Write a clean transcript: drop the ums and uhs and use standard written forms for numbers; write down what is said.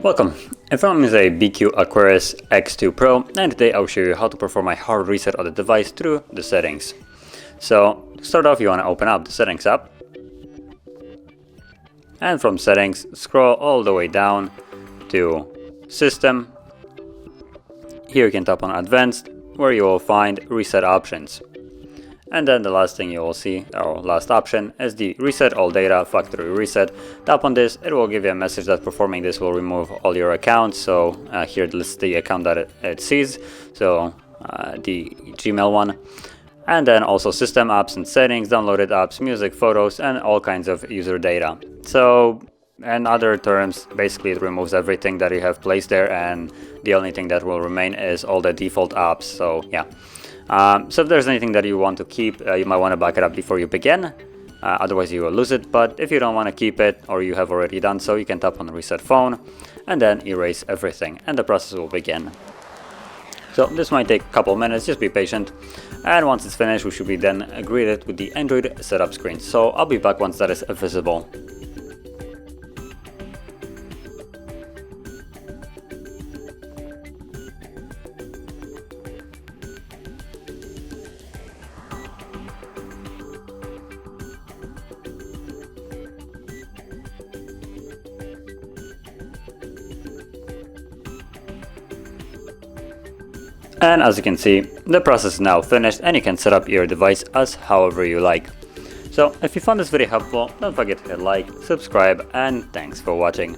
Welcome, in front of me is a BQ Aquaris X2 Pro, and today I'll show you how to perform a hard reset of the device through the settings. So to start off, you want to open up the settings app, and from settings scroll all the way down to system. Here you can tap on advanced, where you will find reset options. And then the last thing you will see, or last option, is the reset all data factory reset. Tap on this, it will give you a message that performing this will remove all your accounts. So here it lists the account that it sees, so the Gmail one. And then also system apps and settings, downloaded apps, music, photos, and all kinds of user data. So in other terms, basically it removes everything that you have placed there, and the only thing that will remain is all the default apps. So yeah. So if there's anything that you want to keep, you might want to back it up before you begin, otherwise you will lose it. But if you don't want to keep it, or you have already done so, you can tap on reset phone and then erase everything, and the process will begin. So this might take a couple minutes, just be patient, and once it's finished we should be then greeted with the Android setup screen. So I'll be back once that is visible. And as you can see, the process is now finished, and you can set up your device as however you like. So if you found this video helpful, don't forget to hit like, subscribe, and thanks for watching.